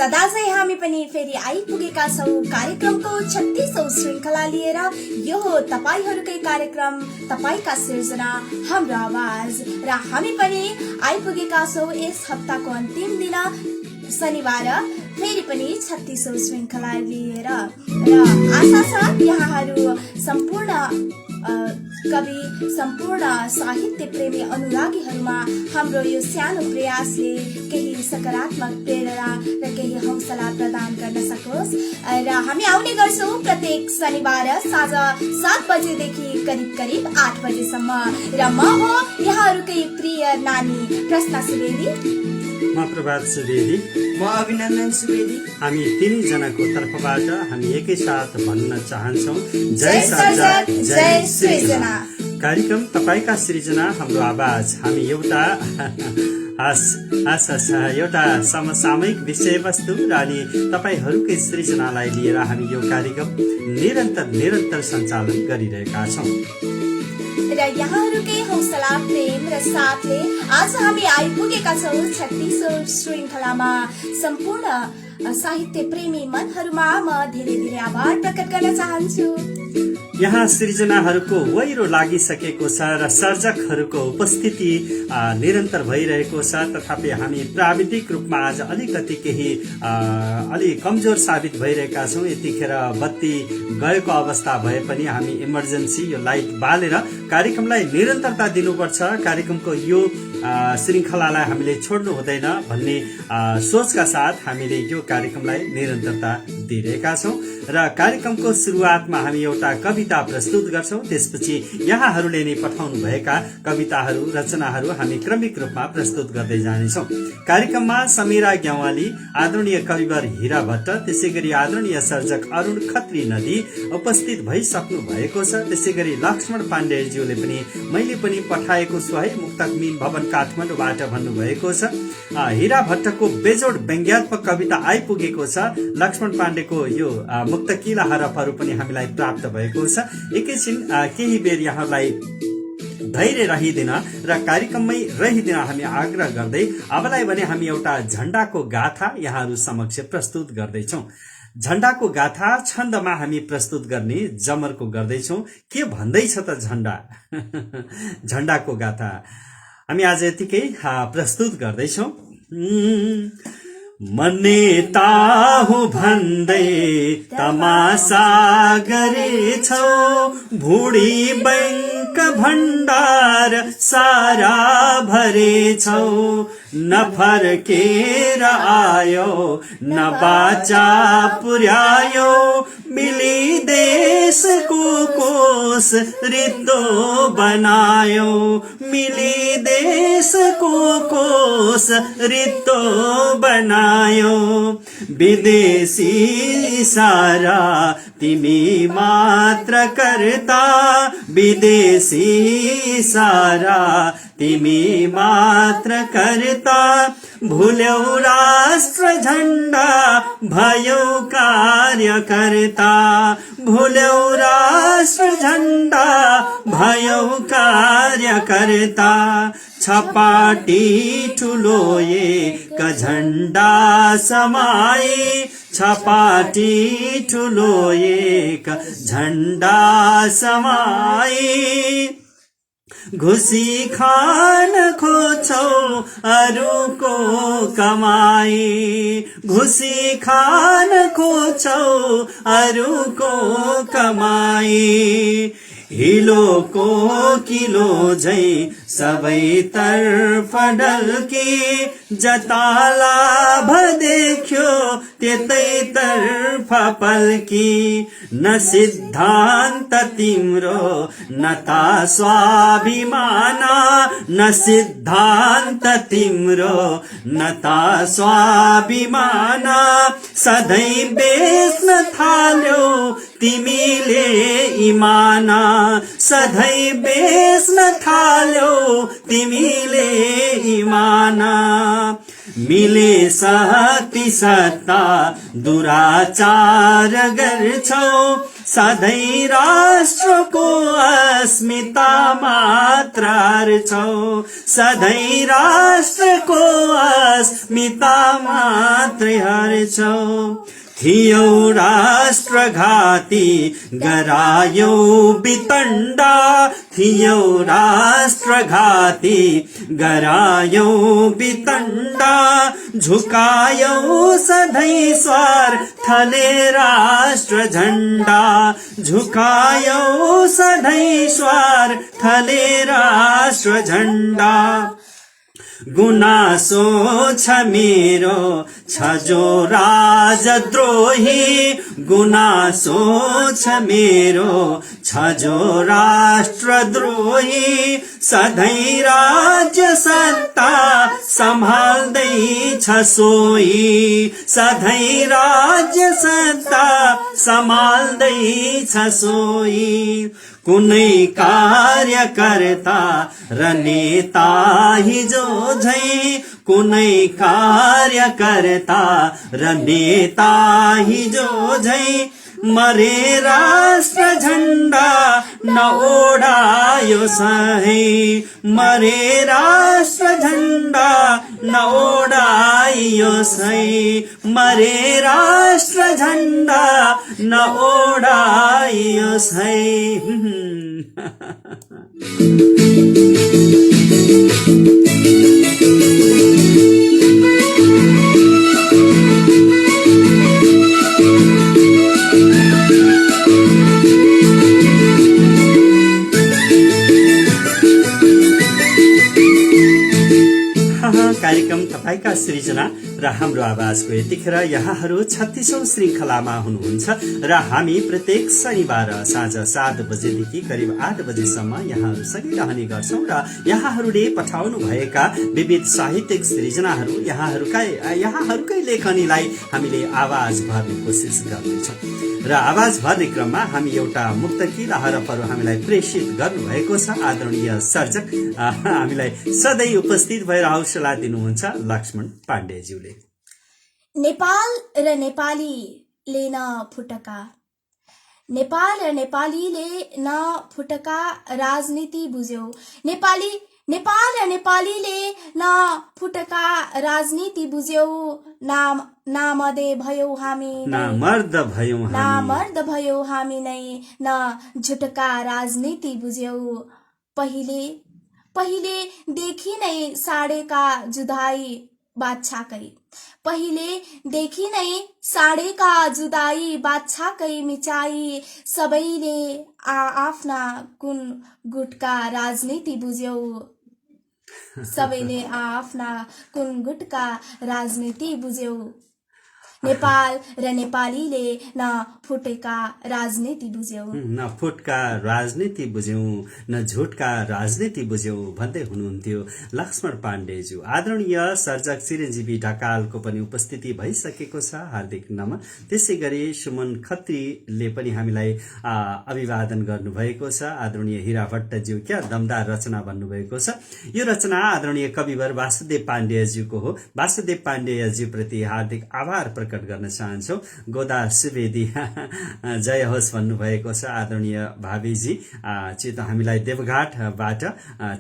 सदा चाहिँ हामी पनि फेरि आइपुगेका छौं कार्यक्रमको 36औं श्रृंखला लिएर। यो हो तपाईहरुकै कार्यक्रम तपाईका सिर्जना हाम्रो आवाज र हामी पनि आइपुगेका छौं यस हप्ताको अन्तिम दिन शनिबार फेरि पनि 36औं श्रृंखला लिएर। र आशा छ यहाँहरु सम्पूर्ण कवि सम्पूर्ण साहित्य प्रेमी अनुरागीहरुमा हाम्रो यो सानो प्रयासले केही सकारात्मक प्रेरणा र केही हौसला प्रदान गर्न सकोस्। र हामी आउने गर्छौं प्रत्येक शनिबार साँझ 7 बजेदेखि करिब 8 बजेसम्म। र म हो यहाँहरुकै प्रिय नानी प्रश्ना सुवेदी, म प्रभात सुवेदी, म अभिनन्दन सुवेदी। हामी तीनै जनाको तर्फबाट हामी एकैसाथ भन्न चाहन्छौं जय सर्जक जय सृजना। कार्यक्रम तपाईका सृजना हाम्रो आवाज। हामी एउटा एउटा समसामयिक विषयवस्तु र अनि तपाईहरुकै सृजनालाई लिएर हामी यो कार्यक्रम निरन्तर सञ्चालन गरिरहेका छौं। र यहाँहरुकै हौसला प्रेम र साथले आज हामी आइपुगेका छौं 36औं श्रृंखलामा। सम्पूर्ण साहित्य प्रेमी मनहरुमा म धेरै आभार प्रकट गर्न चाहन्छु। यहाँ सृजनाहरूको वैरो लागिसकेको छ र सर्जकहरूको उपस्थिति निरन्तर भइरहेको छ। तथापि हामी प्राविधिक रूपमा आज अलिकति केही अलि कमजोर साबित भइरहेका छौं। यतिखेर बत्ती गएको अवस्था भए पनि हामी इमर्जेन्सी यो लाइट बालेर कार्यक्रमलाई निरन्तरता दिनुपर्छ, कार्यक्रमको यो श्रृंखलालाई हामीले छोड्नु हुँदैन भन्ने सोचका साथ हामीले यो कार्यक्रमलाई निरन्तरता दिइरहेका छौं। र कार्यक्रमको सुरुवातमा हामी एउटा कविता प्रस्तुत गर्छौं, त्यसपछि यहाँहरूले नै पठाउनु भएका कविताहरू रचनाहरू हामी क्रमिक रूपमा प्रस्तुत गर्दै जानेछौं। कार्यक्रममा समीरा ग्यावाली, आदरणीय कविवर हीरा भट्ट, त्यसैगरी आदरणीय सर्जक अरुण खत्री नदी उपस्थित भइसक्नु भएको छ। त्यसैगरी लक्ष्मण पाण्डेज्यूले पनि मैले पनि पठाएको छु है मुक्तक मीन भवन काठमाडौँबाट भन्नुभएको छ। हीरा भट्टको बेजोड व्यङ्ग्यात्मक कविता आइपुगेको छ। लक्ष्मण पाण्डेको यो मुक्तकिला हरफहरू पनि हामीलाई प्राप्त भएको छ। एकैछिन केही बेर यहाँलाई धैर्य रहिदिन र कार्यक्रममै रहिदिन हामी आग्रह गर्दै अबलाई भने हामी एउटा झण्डाको गाथा यहाँहरू समक्ष प्रस्तुत गर्दैछौं। झण्डाको गाथा छन्दमा हामी प्रस्तुत गर्ने जमर्को गर्दैछौं। के भन्दैछ त झण्डा? झण्डाको गाथा हामी आज यतिकै प्रस्तुत गर्दैछौं। म नेता हुँ भन्दै तमासा गरेछौ, भुडी बैंक भण्डार सारा भरेछौ, नफर्केर आयो न बाचा पुर्यायो, मिली देशको कोष रित्तो बनायो, मिली देशको कोष रित्तो बनायो, विदेशी सारा तिमी मात्र करता, विदेशी सारा तिमी मात्र करता, भुल्यौ राष्ट्र झण्डा भयो कार्यकर्ता, भुल्यौ राष्ट्र झण्डा भयो कार्यकर्ता, छपाटी ठुलो एक झण्डा समाई, छपाटी ठुलो एक झण्डा समाई, घुसी खान खोज्छौ अरूको कमाई, घुसी खान खोज्छौ अरूको कमाई, हिलोको किलो झै सबैतर्फ ढल्की, जता लाभ देख्यो त्यतैतर्फ पल्की, न सिद्धान्त तिम्रो न ता स्वाभिमान, न सिद्धान्त तिम्रो न ता स्वाभिमान, सधैँ बेच्न थाल्यो तिमीले इमान, सधैँ बेच्न थाल्यो तिमीले इमान, मिले शक्ति सत्ता दुराचार गर्छौ, सधैँ राष्ट्रको अस्मिता मात्र छौ, सधैँ राष्ट्रको अस्मिता मात्रै हर्छौ। थियौ राष्ट्रघाती गरायौ वितण्डा, थियौ राष्ट्रघाती गरायौ वितण्डा, झुकायौ सधैँ स्वार्थले राष्ट्र झण्डा, झुकायौ सधैँ स्वार्थले राष्ट्र झण्डा। गुनासो छ मेरो छ जो राजद्रोही, गुनासो छ मेरो छ जो राष्ट्रद्रोही, सधैँ राज्य सत्ता सम्हाल्दै छ सोही, सधैँ राज्य सत्ता सम्हाल्दै छ सोही। कुनै कार्यकर्ता र नेता हिजो झै, कुनै कार्यकर्ता र नेता हिजो झै, मरे राष्ट्र झण्डा न ओढायो सही, मरे राष्ट्र झण्डा न ओढायो सही, मरे राष्ट्र झण्डा न ओढायो सही। कार्यक्रम तपाईका सृजना र हाम्रो आवाजको यतिखेर यहाँहरू 36औं श्रृंखलामा हुनुहुन्छ र हामी प्रत्येक शनिबार साँझ 7 बजेदेखि करिब 8 बजेसम्म यहाँहरूसँगै रहने गर्छौं र यहाँहरूले पठाउनु भएका विविध साहित्यिक सृजनाहरू यहाँहरूकै लेखनीलाई हामीले आवाज भर्ने कोसिस गर्नेछौं र आवाज भर्ने क्रममा हामी एउटा मुक्तकीला हरफहरू हामीलाई प्रेषित गर्नुभएको छ। आदरणीय सर्जक हामीलाई सधैँ उपस्थित भएर हौसला दिनुहुन्छ लक्ष्मण पाण्डेज्यूले। नेपाल र नेपालीले न फुटका, नेपाल र नेपालीले न फुटका राजनीति बुझ्यौ, नेपाल र नेपालीले न फुटका राजनीति बुझ्यौ, नामर्द भयौ हामी नै न झुटका राजनीति बुझ्यौ। पहिले देखि नै साडेका जुधाई बादशाहकै, पहिले देखि नै साडेका जुदाई बादशाहकै मिचाई, सबैले आफ्ना कुन गुटका राजनीति बुझ्यौ, सबैले आफ्ना कुन गुटका राजनीति बुझ्यौ। नेपाल र नेपालीले न फुटका राजनीति बुझ्यौ, न फुटका राजनीति बुझ्यौ, न झुटका राजनीति बुझ्यौ भन्दै हुनुहुन्थ्यो लक्ष्मण पाण्डेज्यू। आदरणीय सर्जक चिरञ्जीवी ढकालको पनि उपस्थिति भइसकेको छ, हार्दिक नमन। त्यसै गरी सुमन खत्रीले पनि हामीलाई अभिवादन गर्नुभएको छ। आदरणीय हिरा भट्टज्यू क्या दमदार रचना भन्नुभएको छ। यो रचना आदरणीय कविवर वासुदेव पाण्डेज्यूको हो। वासुदेव पाण्डेज्यू प्रति हार्दिक आभार प्रकट गर्न चाहन्छौ। गोदा सुवेदी जय होस् भन्नुभएको छ। आदरणीय भावीजी हामीलाई देवघाटबाट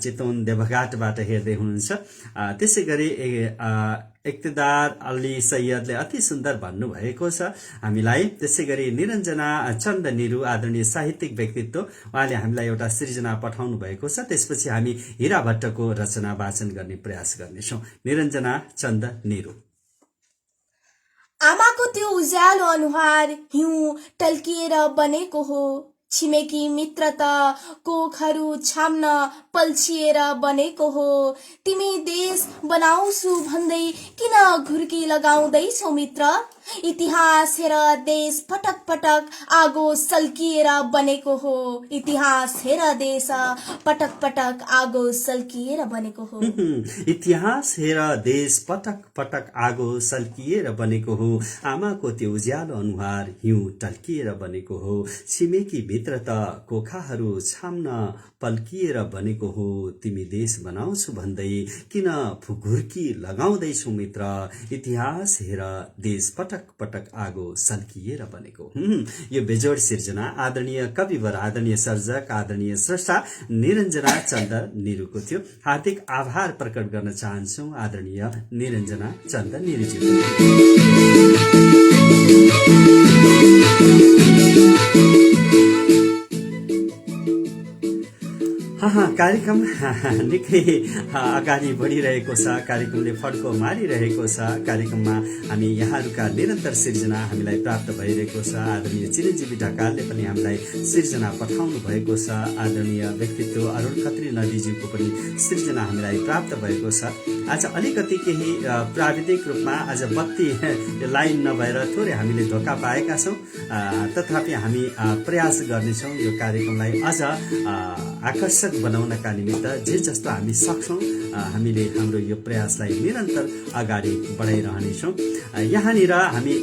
चितवन देवघाटबाट हेर्दै हुनुहुन्छ। त्यसै गरी इक्तदार अली सैयदले अति सुन्दर भन्नुभएको छ हामीलाई। त्यसै गरी निरञ्जना चन्द निरु आदरणीय साहित्यिक व्यक्तित्व, उहाँले हामीलाई एउटा सृजना पठाउनु भएको छ। त्यसपछि हामी हिरा भट्टको रचना वाचन गर्ने प्रयास गर्नेछौँ। निरञ्जना चन्द निरु। आमाको त्यो उज्यालो अनुहार हिउँ टल्किएर बनेको हो, छिमेकी मित्र त कोखहरू छाम्न पल्छिएर बनेको हो। तिमी देश बनाउँछु भन्दै किन घुर्की लगाउँदैछौ मित्र, इतिहास हेर देश पटक पटक आगो सल्किएर बनेको हो, इतिहास हेर देश पटक पटक आगो सल्किएर बनेको हो। इतिहास हेर देश पटक पटक आगो सल्किएर बनेको हो, आमाको त्यो उज्यालो अनुहार हिउँ टल्किएर बनेको हो, छिमेकी भित्र त कोखाहरू छाम्न पल्किएर बनेको हो। तिमी देश बनाउँछु भन्दै किन घुर्की लगाउँदैछौ मित्र, इतिहास हेर देश पटक पटक पटक आगो सल्किएर बनेको। यो बेजोड सिर्जना आदरणीय कविवर, आदरणीय सर्जक, आदरणीय स्रष्टा निरञ्जना चन्द निरुको थियो। हार्दिक आभार प्रकट गर्न चाहन्छौ आदरणीय निरञ्जना चन्द निरुज्यू। कार्यक्रम निकै अगाडि बढिरहेको छ, कार्यक्रमले फड्को मारिरहेको छ। कार्यक्रममा हामी यहाँहरूका निरन्तर सिर्जना हामीलाई प्राप्त भइरहेको छ। आदरणीय चिरञ्जीवी ढकालले पनि हामीलाई सिर्जना पठाउनु भएको छ। आदरणीय व्यक्तित्व अरुण खत्री नदीज्यूको पनि सिर्जना हामीलाई प्राप्त भएको छ। आज अलिकति केही प्राविधिक रूपमा आज बत्ती लाइन नभएर थोरै हामीले धोका पाएका छौँ, तथापि हामी प्रयास गर्नेछौँ यो कार्यक्रमलाई अझ आकर्षक बनाउनका निमित्त जे जस्तो हामी सक्छौँ हामीले हाम्रो यो प्रयासलाई निरन्तर अगाडि बढाइरहनेछौँ। यहाँनिर हामी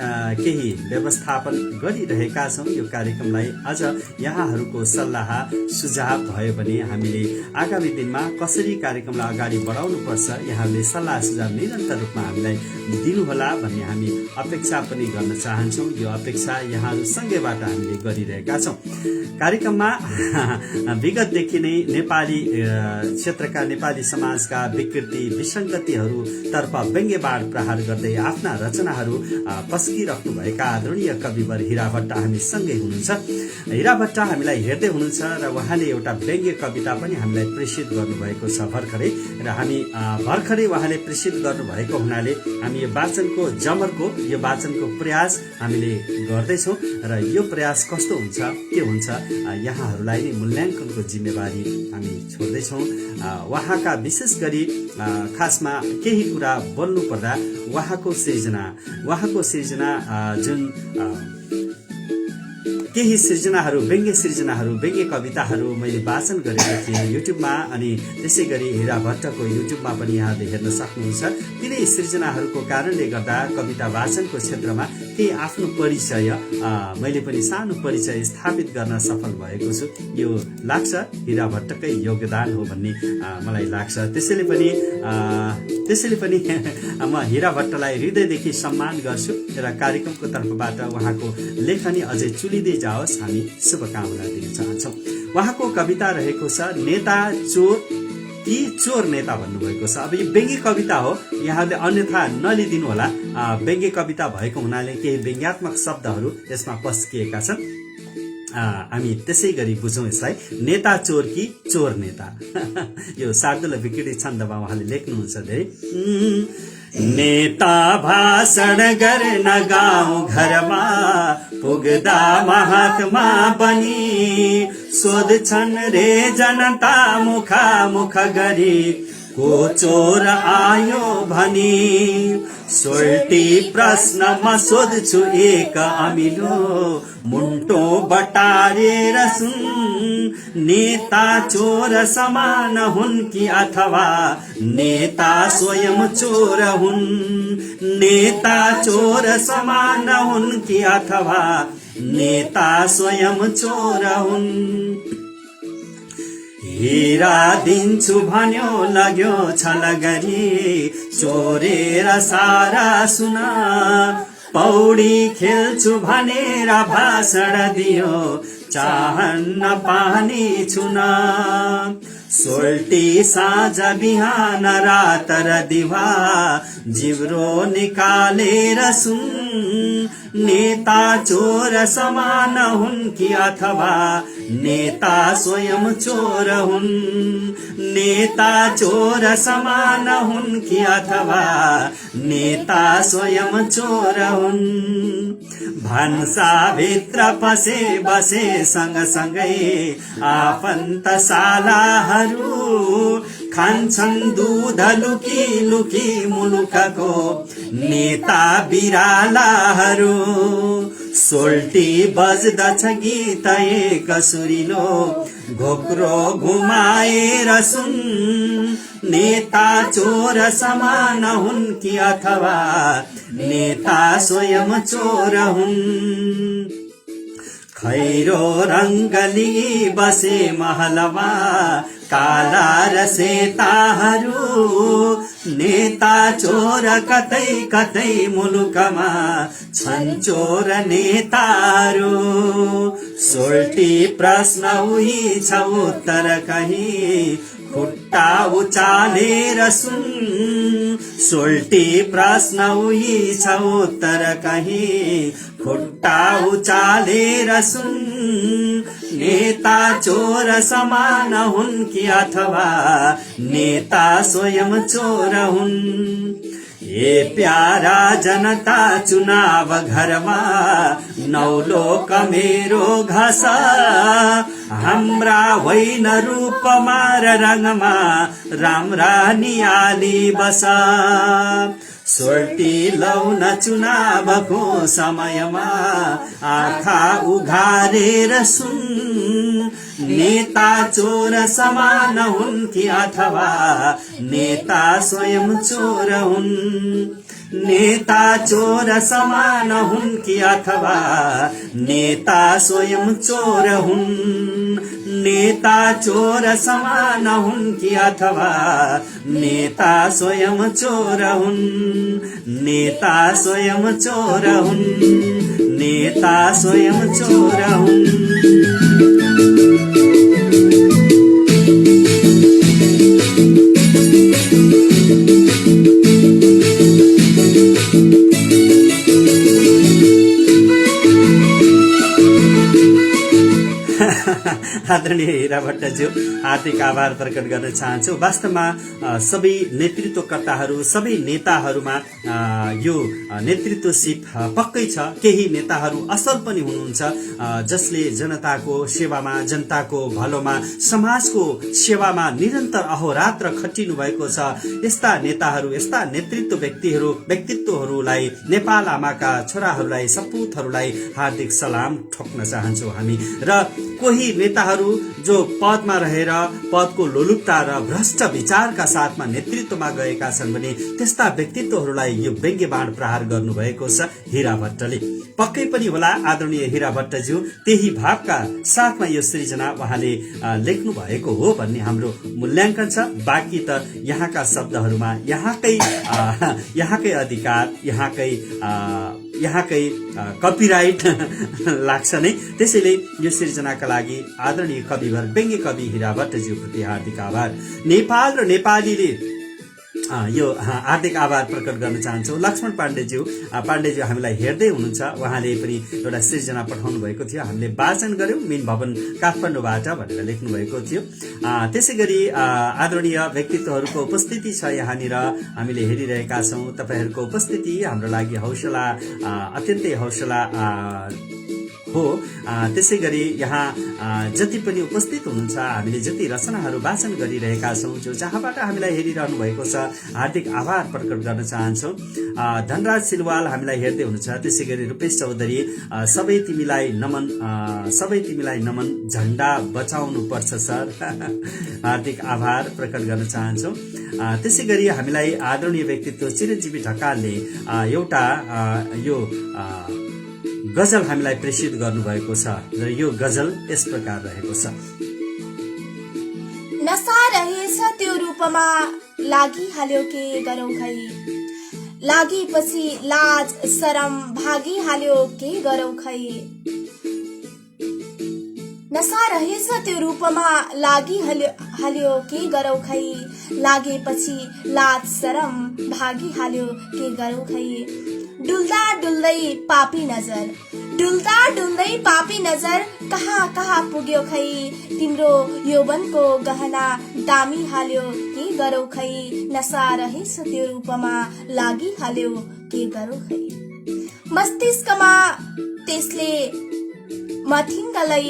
केही व्यवस्थापन गरिरहेका छौँ। यो कार्यक्रमलाई अझ यहाँहरूको सल्लाह सुझाव भयो भने हामीले आगामी दिनमा कसरी कार्यक्रमलाई अगाडि बढाउनुपर्छ यहाँहरूले सल्लाह सुझाव निरन्तर रूपमा हामीलाई दिनुहोला भन्ने हामी अपेक्षा पनि गर्न चाहन्छौँ। यो अपेक्षा यहाँहरूसँगैबाट हामीले गरिरहेका छौँ। कार्यक्रममा विगतदेखि नै नेपाली क्षेत्रका नेपाली समाजका विकृति विसङ्गतिहरूतर्फ व्यङ्ग्यबाण प्रहार गर्दै आफ्ना रचनाहरू पस्किराख्नुभएका आदरणीय कविवर हीरा भट्ट हामी सँगै हुनुहुन्छ। हीरा भट्ट हामीलाई हेर्दै हुनुहुन्छ र उहाँले एउटा व्यङ्ग्य कविता पनि हामीलाई प्रेषित गर्नुभएको छ भर्खरै, र हामी भर्खरै उहाँले प्रेषित गर्नुभएको हुनाले हामी यो वाचनको जमरको यो वाचनको प्रयास हामीले गर्दैछौँ र यो प्रयास कस्तो हुन्छ के हुन्छ यहाँहरूलाई नै मूल्याङ्कनको जिम्मेवारी हामी छोड्दैछौँ। उहाँका विशेष गरी खासमा केही कुरा बोल्नु पर्दा उहाँको सिर्जना जुन केही सिर्जनाहरू व्यङ्ग्य सिर्जनाहरू व्यङ्ग्य कविताहरू मैले वाचन गरेको थिएँ युट्युबमा, अनि त्यसै गरी हीरा भट्टको युट्युबमा पनि यहाँले हेर्न सक्नुहुन्छ। तिनै सिर्जनाहरूको कारणले गर्दा कविता वाचनको क्षेत्रमा केही आफ्नो परिचय मैले पनि सानो परिचय स्थापित गर्न सफल भएको छु। यो लाग्छ हीरा भट्टकै योगदान हो भन्ने मलाई लाग्छ। त्यसैले पनि म हीरा भट्टलाई हृदयदेखि सम्मान गर्छु र कार्यक्रमको तर्फबाट उहाँको लेखनी अझै चुलिँदै जाओस् हामी शुभकामना दिन चाहन्छौँ। उहाँको कविता रहेको छ नेता चोर कि चोर नेता भन्नुभएको छ। अब यो व्यङ्ग्य कविता हो, यहाँले अन्यथा नलिदिनु होला। व्यङ्ग्य कविता भएको हुनाले केही व्यङ्ग्यात्मक शब्दहरू यसमा पस्किएका छन्। हामी त्यसै गरी बुझौँ यसलाई, नेता चोर कि चोर नेता। यो शार्दुल विकृति छन्दमा उहाँले लेख्नुहुन्छ धेरै। नेता भाषण गर्न गाउँ घरमा पुग्दा महात्मा बनी सोध्छन् रे जनता मुख गरी को चोर आयो भनी। सोल्टी प्रश्नमा सोध्छु एक अमिलो मुन्टो बटारेर सुन, नेता चोर समान हुन् कि अथवा नेता स्वयं चोर हुन्। नेता चोर समान हुन् कि अथवा नेता स्वयं चोर हुन्। हीरा दिन्छु भन्यो लाग्यो छल गरी चोरेर सारा सुना। पौडी खेल्छु भनेर भाषण दियो चाहन्न पानी छुना। सोल्टी साँझ बिहान रात र दिवा जिब्रो निकालेर सुन, नेता चोर समान हुन् कि अथवा नेता स्वयं चोर हुन्। नेता चोर समान हुन् कि अथवा नेता स्वयं चोर हुन्। भन्सा भित्र पसे बसे सँगसँगै आफन्त सालाहरू खान्छन् दूध लुकी लुकी मुलुकको नेता बिरालाहरू। सोल्टी बज्दछ गीत एक सुरिलो घोक्रो घुमाएर सुन, नेता चोर समान हुन् कि अथवा नेता स्वयं चोर हुन्। खैरो रङ्गली बसे महलमा काला र सेताहरू नेता चोर कतै कतै मुलुकमा छन् चोर नेताहरू सोल्टी प्रश्न उही छ उत्तर कहीँ खुट्टा उचालेर सुन सोल्टी प्रश्न उही छ उत्तर कहीँ खुट्टा उचालेर सुन नेता चोर समान हुन् कि अथवा नेता स्वयं चोर हुन् ए प्यारा जनता चुनाव घरमा नौलोक मेरो घस हाम्रा होइन रूपमा र रङमा राम्रा नियाली बस सोल्टी लाउन चुनावको समयमा आँखा उघारेर सुन नेता चोर समान हुन् कि अथवा नेता स्वयं चोर हुन् नेता चोर समान हुन् कि अथवा नेता स्वयं चोर हुन् नेता चोर समान हुन् कि अथवा नेता स्वयं चोर हुन् नेता स्वयं चोर हुन् नेता स्वयं चोर हुन् आदरणीय हीरा भट्टज्यू हार्दिक आभार प्रकट गर्न चाहन्छु। वास्तवमा सबै नेतृत्वकर्ताहरू सबै नेताहरूमा यो नेतृत्व सिप पक्कै छ। केही नेताहरू असल पनि हुनुहुन्छ जसले जनताको सेवामा जनताको भलोमा समाजको सेवामा निरन्तर अहोरात्र खटिनु भएको छ। यस्ता नेताहरू यस्ता नेतृत्व व्यक्तित्वहरूलाई नेपाल आमाका छोराहरूलाई सपूतहरूलाई हार्दिक सलाम ठोक्न चाहन्छौँ हामी। र कोही नेताहरू जो पदमा रहेर पदको लोलुपता र भ्रष्ट विचारका साथमा नेतृत्वमा गएका छन् भने त्यस्ता व्यक्तित्वहरूलाई यो व्यङ्ग्य बाण प्रहार गर्नुभएको छ हीरा भट्टले। पक्कै पनि होला आदरणीय हीरा भट्टज्यू त्यही भावका साथमा यो सृजना उहाँले लेख्नु भएको हो भन्ने हाम्रो मूल्याङ्कन छ। बाँकी त यहाँका शब्दहरूमा यहाँकै अधिकार यहाँकै कपिराइट लाग्छ नै। त्यसैले यो सृजनाका लागि आदरणीय कविवर व्यङ्ग्य कवि हीरा भट्टज्यूप्रति हार्दिक आभार। नेपाल र नेपालीले यो हार्दिक आभार प्रकट गर्न चाहन्छौँ। लक्ष्मण पाण्डेज्यू हामीलाई हेर्दै हुनुहुन्छ। उहाँले पनि एउटा सृजना पठाउनु भएको थियो, हामीले वाचन गर्यौं। मीन भवन काठमाडौँबाट भनेर लेख्नु भएको थियो। त्यसै गरी आदरणीय व्यक्तित्वहरूको उपस्थिति छ यहाँनिर, हामीले हेरिरहेका छौँ। तपाईहरूको उपस्थिति हाम्रो लागि हौसला अत्यन्तै हौसला हो। त्यसै गरी यहाँ जति पनि उपस्थित हुनुहुन्छ, हामीले जति रचनाहरू वाचन गरिरहेका छौँ, जो जहाँबाट हामीलाई हेरिरहनु भएको छ, हार्दिक आभार प्रकट गर्न चाहन्छौँ। धनराज सिलवाल हामीलाई हेर्दै हुनुहुन्छ। त्यसै गरी रूपेश चौधरी सबै तिमीलाई नमन झण्डा बचाउनु पर्छ सर हार्दिक आभार प्रकट गर्न चाहन्छौँ। त्यसै गरी हामीलाई आदरणीय व्यक्तित्व चिरञ्जीवी ढकालले एउटा यो गजल हामीलाई प्रेषित गर्नुभएको छ र यो गजल यस प्रकार रहेको छ। नशा रहेछ त्यो रूपमा लागिहाल्यो के गरौँ खै, लागेपछि लाज शरम भागिहाल्यो के गरौँ खै। नशा रहेछ त्यो रूपमा लागिहाल्यो के गरौँ खै, लागेपछि लाज शरम भागिहाल्यो के गरौँ खै। डुल्दा डुल्दै पापी नजर कहाँ कहाँ पुग्यो खै, तिम्रो यौवनको गहना दामी हाल्यो के गरौ खै। नशा रहेछ त्यो रूपमा लागिहाल्यो के गरौ खै। मस्तिष्कमा त्यसले मथिङ्गलै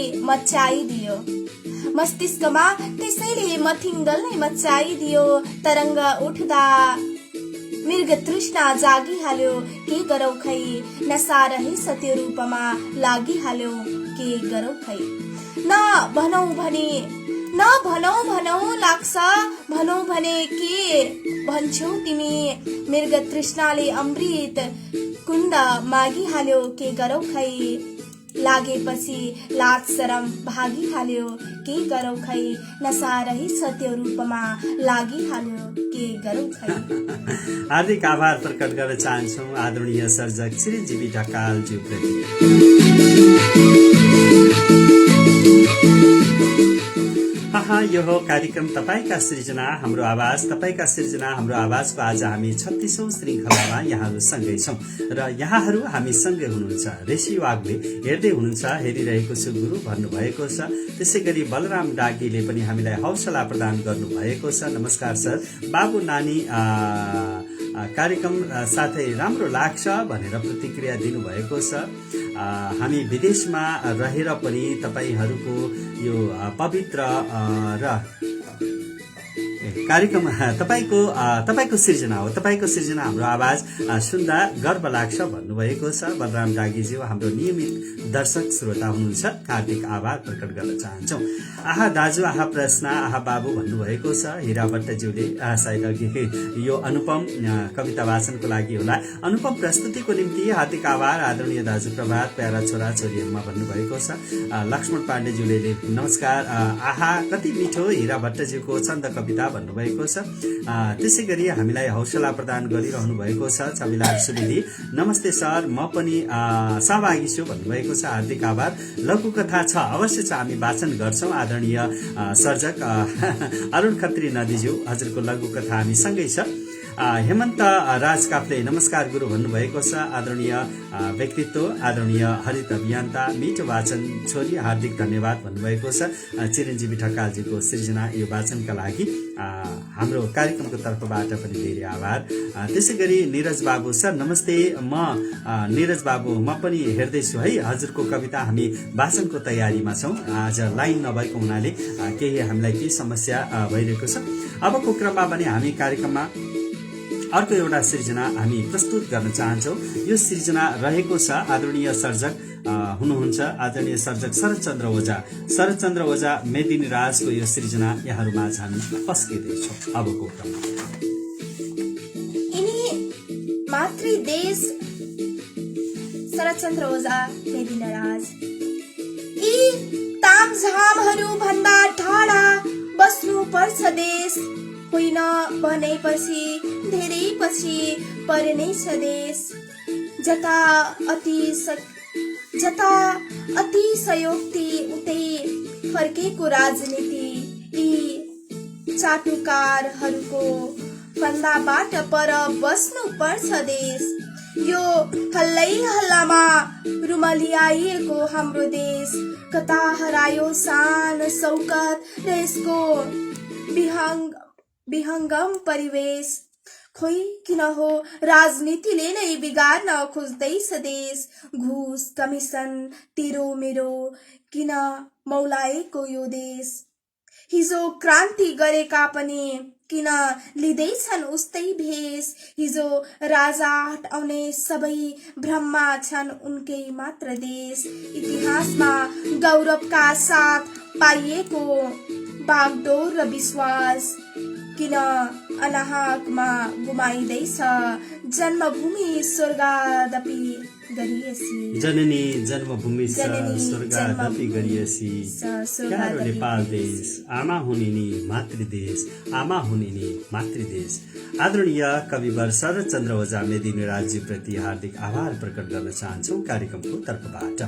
मचाइदियो, तरङ्ग उठ्दा मृग तृष्णा जागिहाल्यो के गरौ खै। नशा रहेछ त्यो रूपमा लागिहाल्यो के गरौ खै। न भनौ लाग्छ, भनौ भने के भन्छौ तिमी, मृग तृष्णाले अमृत कुण्ड मागिहाल्यो के गरौ खै। लागेपछि लाज शरम भागिहाल्यो के गरौ खै नसा रहिछ त्यो रूपमा लागिहाल्यो के गरौ खै। हार्दिक आभार प्रकट गर्न चाहन्छौँ आदरणीय सर्जक चिरञ्जीवी ढकालज्यूप्रति। यो हो कार्यक्रम तपाईका सृजना हाम्रो आवाज, तपाईका सृजना हाम्रो आवाजको आज हामी 36औं श्रृंखलामा यहाँहरू सँगै छौं र यहाँहरू हामी सँगै हुनुहुन्छ। ऋषि वाग्ले हेर्दै हुनुहुन्छ, हेरिरहेको छु गुरु भन्नुभएको छ। त्यसै गरी बलराम डागीले पनि हामीलाई हौसला प्रदान गर्नुभएको छ। नमस्कार सर। बाबु नानी कार्यक्रम साथै राम्रो लाग्छ भनेर प्रतिक्रिया दिनुभएको छ। हामी विदेशमा रहेर पनि तपाईहरूको यो पवित्र र कार्यक्रम तपाईको सृजना हो, तपाईको सृजना हाम्रो आवाज सुन्दा गर्व लाग्छ भन्नुभएको छ। बलराम डागीज्यू हाम्रो नियमित दर्शक श्रोता हुनुहुन्छ, हार्दिक आभार प्रकट गर्न चाहन्छौँ। आहा दाजु, आहा प्रश्न, आहा बाबु भन्नुभएको छ हिरा भट्टज्यूले। सायद अघि यो अनुपम कविता वाचनको लागि होला। अनुपम प्रस्तुतिको निम्ति हार्दिक आभार आदरणीय दाजु प्रभात, प्यारा छोरा छोरीहरूमा भन्नुभएको छ। लक्ष्मण पाण्डेज्यूले नमस्कार, आहा कति मिठो हिरा भट्टज्यूको छन्द कविता भन्नुभएको छ। त्यसै गरी हामीलाई हौसला प्रदान गरिरहनु भएको छ छविलाल सुवेदी। नमस्ते सर, म पनि सहभागी छु भन्नुभएको छ, हार्दिक आभार। लघुकथा छ, अवश्य छ, हामी वाचन गर्छौं। आदरणीय सर्जक अरुण खत्री नदीज्यू, हजुरको लघुकथा हामी सँगै छ। हेमन्त राज काफ्ले नमस्कार गुरु भन्नुभएको छ। आदरणीय व्यक्तित्व, आदरणीय हरित अभियन्ता, मिठो वाचन छोरी, हार्दिक धन्यवाद भन्नुभएको छ। चिरञ्जीवी ढकालजीको सृजना यो वाचनका लागि हाम्रो कार्यक्रमको तर्फबाट पनि धेरै आभार। त्यसै गरी निरज बाबु सर नमस्ते, म निरज बाबु म पनि हेर्दैछु है हजुरको कविता, हामी वाचनको तयारीमा छौँ। आज लाइन नभएको हुनाले हामीलाई केही समस्या भइरहेको छ। अबको क्रममा पनि हामी कार्यक्रममा अर्को एउटा सृजना हामी प्रस्तुत गर्न चाहन्छौँ। यो सृजना रहेको छ आदरणीय सर्जक हुनुहुन्छ आदरणीय सर्जक शरदचन्द्र ओझा। शरदचन्द्र ओझा मेदिनी राजको यो सृजना यहाँहरूमा हामी पस्किँदैछौँ अबको क्रममा। यिनी मातृदेश शरदचन्द्र ओझा मेदिनी राज। यी तामझामहरू भन्दा टाढा बस्नु पर्छ देश, होइन भनेपछि धेरै पछि पर्नेछ देश। जता अतिशयोक्ति उतै फर्केको राजनीति, यी चाटुकारहरूको फन्दाबाट पर बस्नु पर्छ देश। यो हल्लै हल्लामा रुमलियाइएको हाम्रो देश, कता हरायो शान शौकत र यसको विहङ्गम परिवेश। खोइ किन हो राजनीतिले नै बिगार्न खोज्दैछ देश, घुस कमिसन तेरो मेरो किन मौलाएको यो देश। हिजो क्रान्ति गरेका पनि किन लिँदैछन् उस्तै भेष, हिजो राजा हटाउने सबै भ्रममा छन् उनकै मात्र देश। इतिहासमा गौरवका साथ पाइएको बागडोर र विश्वास किन अनाहकमा गुमाइँदैछ, जन्मभूमि स्वर्गादपि गरिएसी। जननी जन्मभूमि स्वर्गादपि गरिएसी, प्यारो नेपाल देश, आमा हुनिनी मातृदेश, आमा हुनिनी मातृदेश। आदरणीय कविवर शरदचन्द्र ओझा मेदिनी राजज्यूप्रति हार्दिक आभार प्रकट गर्न चाहन्छौँ कार्यक्रमको तर्फबाट।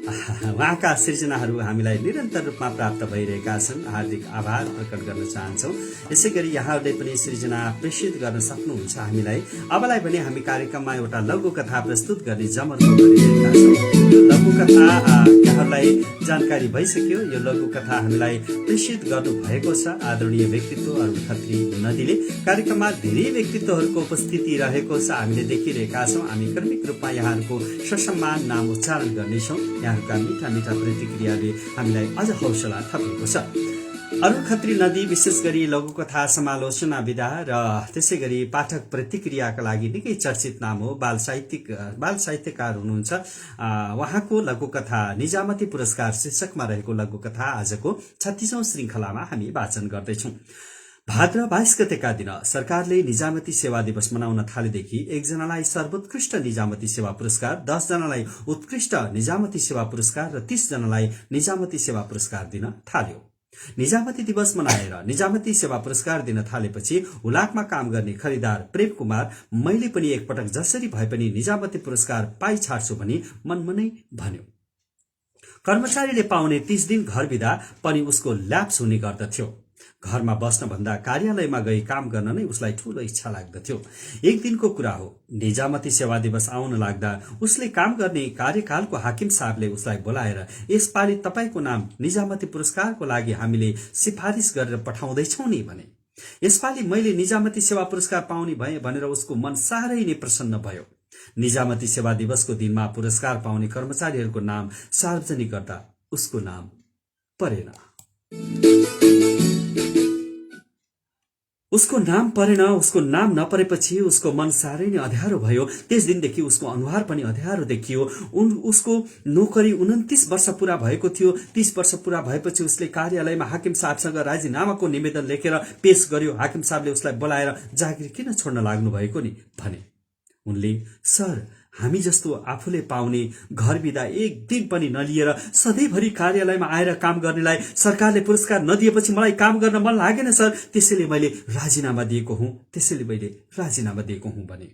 उहाँका सृजनाहरू हामीलाई निरन्तर रूपमा प्राप्त भइरहेका छन्, हार्दिक आभार प्रकट गर्न चाहन्छौँ। यसै गरी यहाँहरूले पनि सृजना प्रेषित गर्न सक्नुहुन्छ हामीलाई। अबलाई पनि हामी कार्यक्रममा एउटा लघुकथा प्रस्तुत गर्ने जमर्को गरिरहेका छौँ। यो लघुकथा यहाँहरूलाई जानकारी भइसक्यो। यो लघुकथा हामीलाई प्रेषित गर्नुभएको छ आदरणीय व्यक्तित्व अरुण खत्री नदीले। कार्यक्रममा धेरै व्यक्तित्वहरूको उपस्थिति रहेको छ, हामीले देखिरहेका छौँ। हामी क्रमिक रूपमा यहाँहरूको ससम्मान नाम उच्चारण गर्नेछौँ। यहाँहरूका मिठा मिठा प्रतिक्रियाले हामीलाई अझ हौसला थपेको छ। अरुण खत्री नदी विशेष गरी लघुकथा समालोचना विधा र त्यसै गरी पाठक प्रतिक्रियाका लागि निकै चर्चित नाम हो। बाल साहित्यकार हुनुहुन्छ। उहाँको लघुकथा निजामती पुरस्कार शीर्षकमा रहेको लघुकथा आजको 36औं श्रृंखलामा हामी वाचन गर्दैछौँ। भाद्र 22 गतेका दिन सरकारले निजामती सेवा दिवस मनाउन थालेदेखि एकजनालाई सर्वोत्कृष्ट निजामती सेवा पुरस्कार, 10 जनालाई उत्कृष्ट निजामती सेवा पुरस्कार र 30 जनालाई निजामती सेवा पुरस्कार दिन थाल्यो। निजामती दिवस मनाएर निजामती सेवा पुरस्कार दिन थालेपछि हुलाकमा काम गर्ने खरिदार प्रेम कुमार मैले पनि एकपटक जसरी भए पनि निजामती पुरस्कार पाइ छाड्छु भनी मनमनै भन्यो। कर्मचारीले पाउने 30 दिन घर बिदा पनि उसको ल्याप्स हुने गर्दथ्यो। घरमा बस्न भन्दा कार्यालयमा गई काम गर्न नै उसलाई ठूलो इच्छा लाग्दथ्यो। एक दिनको कुरा हो, निजामती सेवा दिवस आउन लाग्दा उसले काम गर्ने कार्यकालको हाकिम साहबले उसलाई बोलाएर यसपालि तपाईको नाम निजामती पुरस्कारको लागि हामीले सिफारिस गरेर पठाउँदैछौं नि भने। यसपालि मैले निजामती सेवा पुरस्कार पाउने भए भनेर उसको मन साह्रै नै प्रसन्न भयो। निजामती सेवा दिवसको दिनमा पुरस्कार पाउने कर्मचारीहरूको नाम सार्वजनिक गर्दा उसको नाम परेन। उसको नाम नपरेपछि उसको मन साह्रै नै अध्यारो भयो। त्यस दिनदेखि उसको अनुहार पनि अध्यारो देखियो। उसको नोकरी 29 वर्ष पूरा भएको थियो। 30 वर्ष पूरा भएपछि उसले कार्यालयमा हाकिम साहबसँग राजीनामाको निवेदन लेखेर पेश गर्यो। हाकिम साहबले उसलाई बोलाएर जागिर किन छोड्न लाग्नु भएको नि भने। उनले, सर, हामी जस्तो आफूले पाउने घर बिदा एक दिन पनि नलिएर सधैँभरि कार्यालयमा आएर काम गर्नेलाई सरकारले पुरस्कार नदिएपछि मलाई काम गर्न मन लागेन सर, त्यसैले मैले राजीनामा दिएको हुँ भने।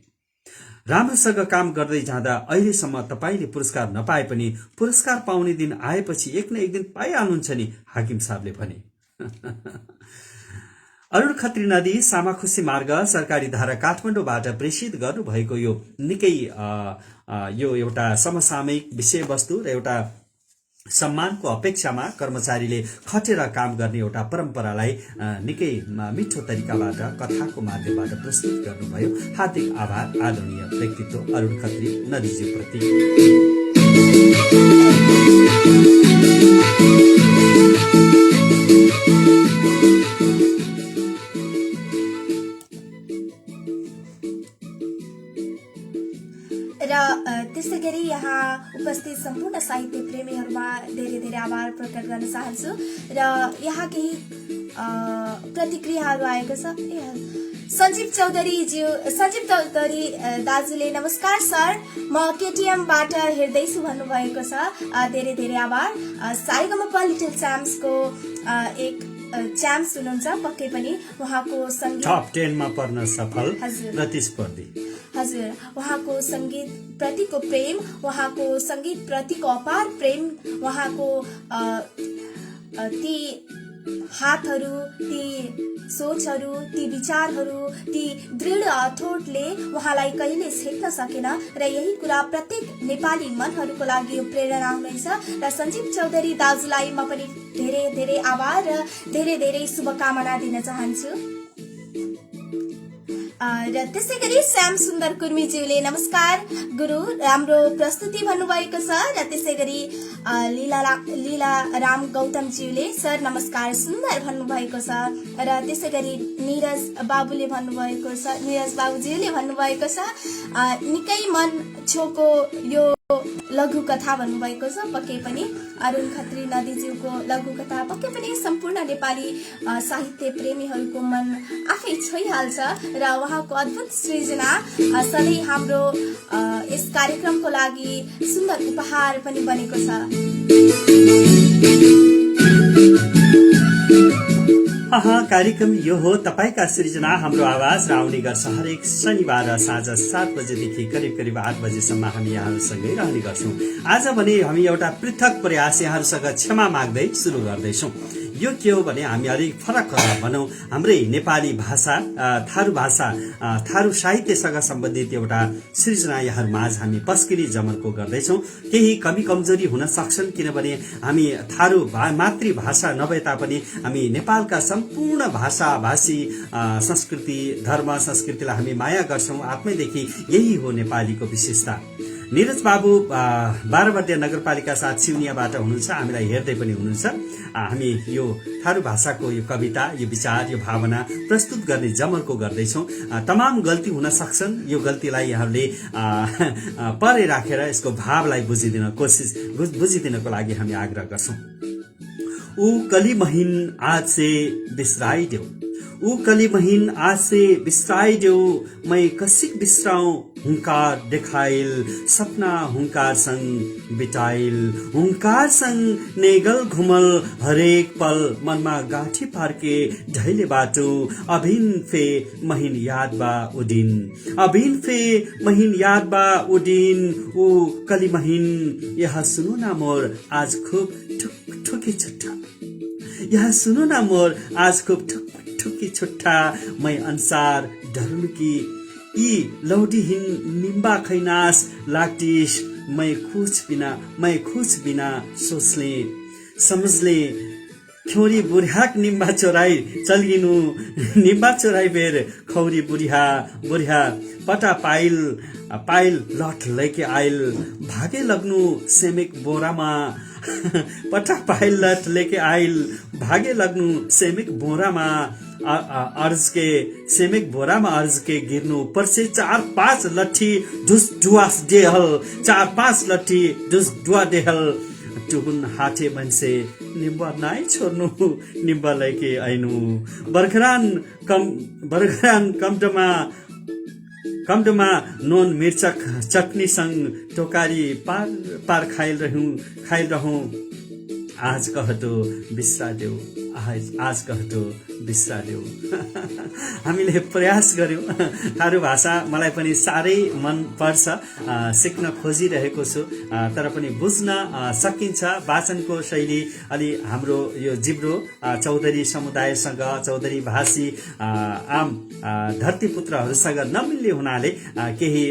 राम्रोसँग काम गर्दै जाँदा अहिलेसम्म तपाईले पुरस्कार नपाए पनि पुरस्कार पाउने दिन आएपछि एक न एक दिन पाइहाल्नुहुन्छ नि, हाकिम साहबले भने। अरुण खत्री नदी सामाखुसी मार्ग सरकारी धारा काठमाडौँबाट प्रेषित गर्नुभएको यो निकै यो एउटा समसामयिक विषयवस्तु र एउटा सम्मानको अपेक्षामा कर्मचारीले खटेर काम गर्ने एउटा परम्परालाई निकै मिठो तरिकाबाट कथाको माध्यमबाट प्रस्तुत गर्नुभयो। हार्दिक आभार आदरणीय व्यक्तित्व अरुण खत्री नदीज्यू प्रति। त्यसै गरी यहाँ उपस्थित सम्पूर्ण साहित्य प्रेमीहरूमा धेरै धेरै आभार प्रकट गर्न चाहन्छु र यहाँ केही प्रतिक्रियाहरू आएको छ। सञ्जीव चौधरी दाजुले नमस्कार सर, म केटीएमबाट हेर्दैछु भन्नुभएको छ। धेरै धेरै आभार। सारेगामापा लिटिल च्याम्प्सको एक च्याम्प्स हुनुहुन्छ, पक्कै पनि उहाँको संगीत टप 10 मा पर्न सफल प्रतिस्पर्धी। हजुर, उहाँको संगीत प्रतिको प्रेम, उहाँको संगीत प्रतिको अपार प्रेम, उहाँको ती हातहरू, ती सोचहरू, ती विचारहरू, ती दृढ अथोटले उहाँलाई कहिले छेक्न सकेन र यही कुरा प्रत्येक नेपाली मनहरूको लागि प्रेरणा हुनेछ। र सञ्जीव चौधरी दाजुलाई म पनि धेरै धेरै आभार र धेरै धेरै शुभकामना दिन चाहन्छु। र त्यसै गरी श्याम सुन्दर कुर्मीज्यूले नमस्कार गुरु, राम्रो प्रस्तुति भन्नुभएको छ। र त्यसै गरी लीला राम गौतमज्यूले सर नमस्कार सुन्दर भन्नुभएको छ। र त्यसै गरी निरज बाबुज्यूले भन्नुभएको छ निकै मन छोको यो लघु कथा भन्नुभएको छ। पक्कै पनि अरुण खत्री नदीज्यूको लघु कथा पक्कै पनि सम्पूर्ण नेपाली साहित्य प्रेमीहरूको मन आफै छोइहाल्छ र उहाँको अद्भुत सृजना सधैँ हाम्रो यस कार्यक्रमको लागि सुन्दर उपहार पनि बनेको छ। कार्यक्रम यो हो तपाईका सृजना हाम्रो आवाज र आउने गर्छ हरेक शनिबार साँझ 7 बजेदेखि करिब 8 बजेसम्म हामी यहाँहरूसँगै रहने गर्छौं। आज भने हामी एउटा पृथक प्रयास यहाँहरूसँग क्षमा माग्दै सुरु गर्दैछौं। यो के हो भने हामी अलिक फरक भनौं हाम्रै नेपाली भाषा थारू साहित्यसँग सम्बन्धित एउटा सृजना यहाँहरू माझ हामी पस्किने जमर्को गर्दैछौं। केही कमी कमजोरी हुन सक्छन् किनभने हामी थारू मातृभाषा नभए तापनि हामी नेपालका सम्पूर्ण भाषा भाषी संस्कृति धर्म संस्कृतिलाई हामी माया गर्छौं। आत्मैदेखि यही हो नेपालीको विशेषता। निरज बाबु 12 वर्दिया नगरपालिका 7 सिउनियाबाट हुनुहुन्छ, हामीलाई हेर्दै पनि हुनुहुन्छ। हामी यो थारू भाषाको यो कविता, यो विचार, यो भावना प्रस्तुत गर्ने जमर्को गर्दैछौं। तमाम गल्ती हुन सक्छन्, यो गल्तीलाई यहाँहरूले परे राखेर यसको भावलाई बुझिदिनको लागि हामी आग्रह गर्छौं। ऊ कली महीन आज से बिसराई देऊ, ऊ कली महीन आसे बिस्राइदेऊ मै कसिक बिस्राउ हुंकार देखाइल सपना हुंकार संग बिटाइल हुंकार संग नेगल घुमल हरेक पल मनमा गाठी पार्के ढैले बाटो अभिन फे महीन याद बा उदिन अभिन फे महीन याद बा उदिन ऊ कली महीन यहाँ सुनो ना मोर आज खूब ठुक ठुकी छुट्टा यहाँ सुनो ना मोर आज खूब ठुक ठुकी छुट्टा मै अनुसार डरुलकी यी लौडीहीन निम्बा खैनास लाग्टिस मै खुच बिना सोचले समझले खौरी बुढ्याक निम्बा चोराई चल्गिनु निम्बा चोराई बेर खौरी बुढ्या पटा पाइल लट लैके आइल भागे लग्नु सेमेक बोरामा पटा पाइल लट लेके आइल भागे लग्नु सेमेक बोरामा अर्ज के सेमेक बोरामा अर्ज के गिर्नु पर्से 4-5 लट्ठी ढुस डुवास देहल 4-5 लट्ठी ढुस डुवा देहल टुबुन हाथे मान्छे निम्बा नाइ छोड्नु निम्बा लैके आइनु बर्खरान कम्टमा नोन मिर्चक चटनी संग टोकारी पार खाइल रहूं आज कहतो बिस्रा देऊ आज कहतो बिस्रा देऊ हामीले प्रयास गर्यौं थारू भाषा मलाई पनि साह्रै मन पर्छ सिक्न खोजिरहेको छु तर पनि बुझ्न सकिन्छ वाचनको शैली अलि हाम्रो यो जिब्रो चौधरी समुदायसँग चौधरी भाषी आम धरती पुत्रहरूसँग नमिल्ने हुनाले केही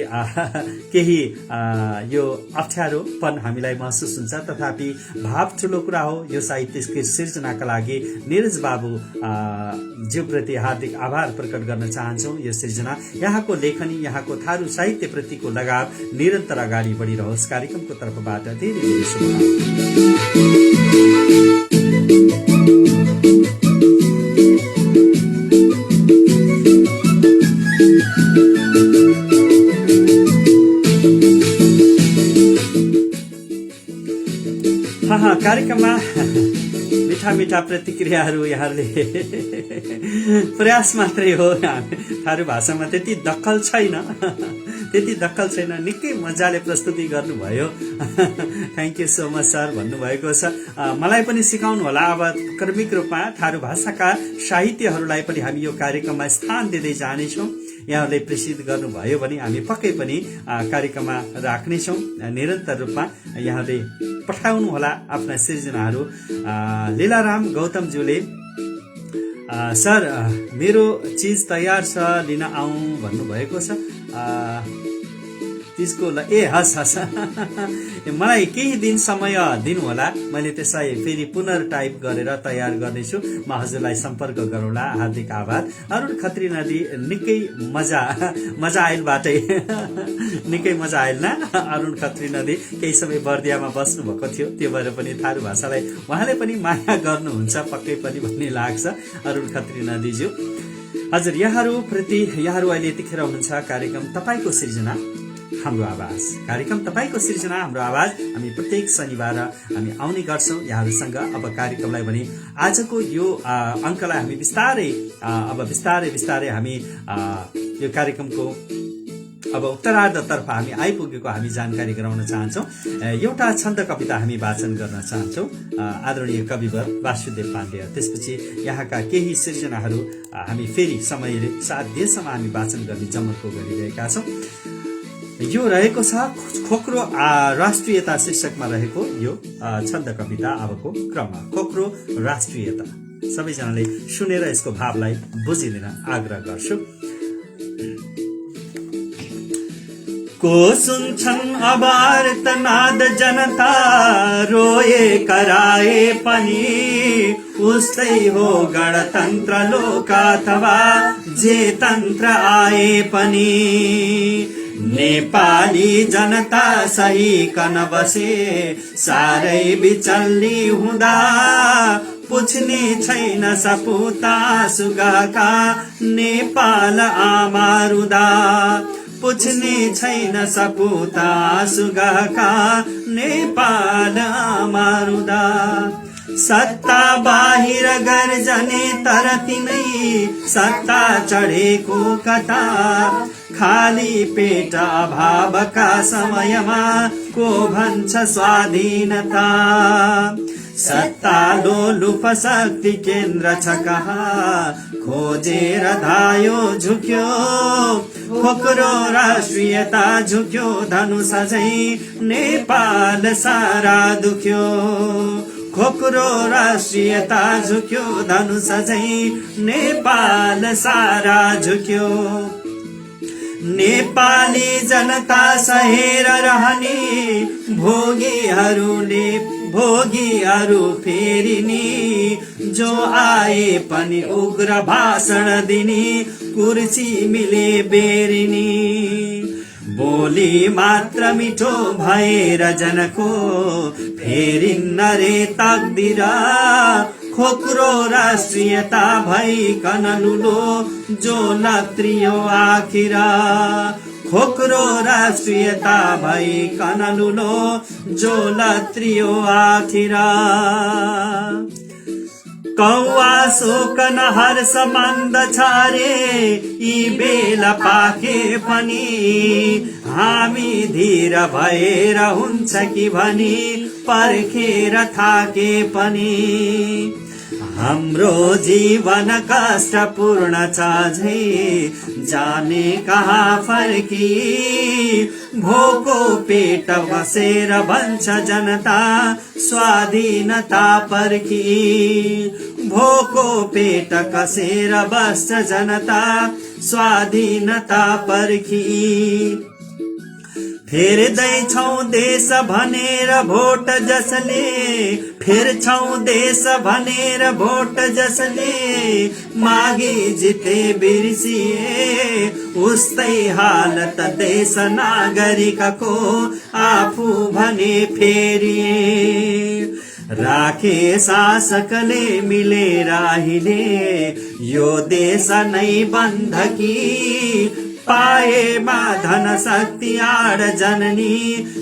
यो अप्ठ्यारोपन हामीलाई महसुस हुन्छ तथापि भाव ठुलो कुरा हो यो साहित्यिक सिर्जनाका लागि नीरज बाबु ज्यूप्रति हार्दिक आभार प्रकट गर्न चाहन्छौं यो सिर्जना यहाँको लेखनी यहाँको थारू साहित्य प्रतिको लगाव निरन्तर अगाडि बढिरहोस् कार्यक्रमको तर्फबाट धेरै धेरै शुभकामना कार्यक्रममा मीठा प्रतिक्रियाहरू यहाँहरूले प्रयास मात्रै हो थारू भाषामा त्यति दक्कल छैन निकै मजाले प्रस्तुति गर्नुभयो thank you so much sir भन्नुभएको छ मलाई पनि सिकाउनु होला अब क्रमिक रूपमा थारू भाषाका साहित्यहरूलाई पनि हामी यो कार्यक्रममा स्थान दिँदै जानेछौं यहाँहरूले प्रेसित गर्नुभयो भने हामी पक्कै पनि कार्यक्रममा राख्नेछौं निरन्तर रूपमा यहाँले पठाउनु होला आफ्ना सिर्जनाहरू लीलाराम गौतमज्यूले सर मेरो चीज तयार छ लिन आऊ भन्नुभएको छ त्यसको हस् मलाई केही दिन समय दिनु होला मैले त्यसलाई फेरि पुनर्टाइप गरेर तयार गर्नेछु म हजुरलाई सम्पर्क गरौँला हार्दिक आभार अरुण खत्री नदी निकै मजा आइलबाटै निकै मजा आइल न अरुण खत्री नदी केही समय बर्दियामा बस्नु भएको थियो त्यो भएर पनि थारू भाषालाई उहाँले पनि माया गर्नुहुन्छ पक्कै पनि भन्ने लाग्छ अरुण खत्री नदीज्यू हजुर यहाँहरू अहिले यतिखेर हुनुहुन्छ कार्यक्रम तपाईको सिर्जना हाम्रो आवाज कार्यक्रम तपाईको सिर्जना हाम्रो आवाज हामी प्रत्येक शनिबार हामी आउने गर्छौं यहाँहरूसँग अब कार्यक्रमलाई भने आजको यो अंकलाई हामी बिस्तारै हामी यो कार्यक्रमको अब उत्तरार्धतर्फ हामी आइपुगेको हामी जानकारी गराउन चाहन्छौं एउटा छन्द कविता हामी वाचन गर्न चाहन्छौं आदरणीय कविवर वासुदेव पाण्डेय त्यसपछि यहाँका केही सिर्जनाहरू हामी फेरि समयले साथ दिएसम्म हामी वाचन गर्ने जमर्को गरिरहेका छौं यो रहेको छ खोक्रो राष्ट्रियता शीर्षकमा रहेको यो छन्द कविता अबको क्रममा खोक्रो राष्ट्रियता सबैजनाले सुनेर यसको भावलाई बुझिदिन आग्रह गर्छु को सुन्छन् अब आर्तनाद जनता रोए कराए पनि उस्तै हो गणतन्त्र लोक अथवा जे तन्त्र आए पनि नेपाली जनता सही कन बसे सारै बिचल्ली हुँदा पुछ्ने छैन सपुता सुगाका नेपाल आमारुदा पुछ्ने छैन सपुता सुगाका नेपाल आमारुदा सत्ता बाहिर गर्जने तर तिनै सत्ता चढेको कता खाली पेट अभावका समयमा को भन्छ स्वाधीनता सत्ता लोलुप शक्ति केन्द्र छ कहाँ खोजेर धायो झुक्यो खोक्रो राष्ट्रियता झुक्यो धनुष झै नेपाल सारा दुख्यो खोक्रो राष्ट्रियता झुक्यो धनुष झै नेपाल सारा झुक्यो नेपाली जनता सहेर रहने भोगीहरू फेरिने जो आए पनि उग्र भाषण दिने कुर्सी मिले बेरिने बोली मात्र मिठो भएर जनको फेरिन्न रे तकदिर खोक्रो राष्ट्रियता भइकन लुलो जो लत्रियो आखिर खोक्रो राष्ट्रियता भइकन लुलो जो लत्रियो आखिर कौवा शोकन हर्ष मन्द छ रे यी बेला पाके पनि हामी धीर भएर हुन्छ कि भनी पर्खेर थाके पनि हाम्रो जीवन कष्टपूर्ण छ झै जाने कहाँ फर्की भोको पेट बसेर भन्छ जनता स्वाधीनता पर्खी भोको पेट कसेर बस्छ जनता स्वाधीनता पर्खी फेर्दैछौ देश भनेर भोट जसले फेर्छौ देश भनेर भोट जसले मागी जिते बिर्सिए उस्तै हालत देश नागरिकको आफू भने फेरिए राखे शासकले मिलेर अहिले यो देश नै बन्धकी पाएमा धन शक्ति आड जननी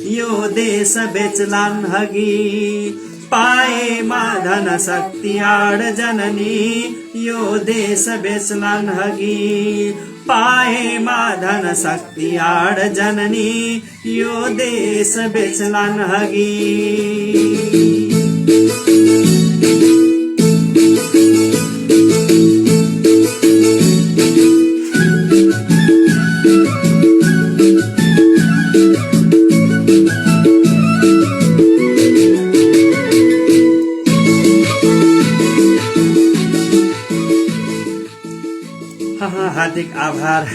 यो देश बेचलान् हगी पाएमा धन शक्ति आड जननी यो देश बेचलान् हगी पाएमा धन शक्ति आड जननी यो देश बेचलान् हगी हार्दिक आभार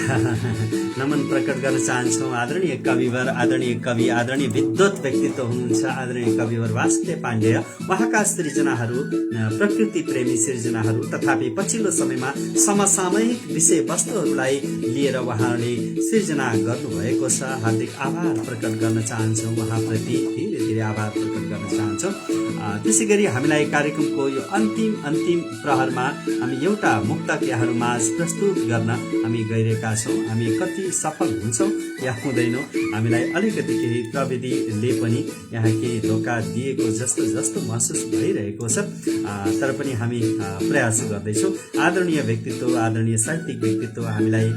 नमन प्रकट गर्न चाहन्छौँ आदरणीय कविवर आदरणीय कवि आदरणीय विद्वत व्यक्तित्व हुनुहुन्छ आदरणीय कविवर वासुदेव पाण्डेय उहाँका सृजनाहरू प्रकृति प्रेमी सृजनाहरू तथापि पछिल्लो समयमा समसामयिक विषयवस्तुहरूलाई लिएर उहाँले सृजना गर्नुभएको छ हार्दिक आभार प्रकट गर्न चाहन्छौँ उहाँप्रति धेरै धेरै आभार प्रकट गर्न चाहन्छौँ त्यसै गरी हामीलाई कार्यक्रमको यो अन्तिम प्रहरमा हामी एउटा मुक्तक यहाँहरूमाझ प्रस्तुत गर्न हामी गइरहेका छौँ हामी कति सफल हुन्छौँ या हुँदैनौँ हामीलाई अलिकति केही प्रविधिले पनि यहाँ केही धोका दिएको जस्तो महसुस भइरहेको छ तर पनि हामी प्रयास गर्दैछौँ आदरणीय व्यक्तित्व आदरणीय साहित्यिक व्यक्तित्व हामीलाई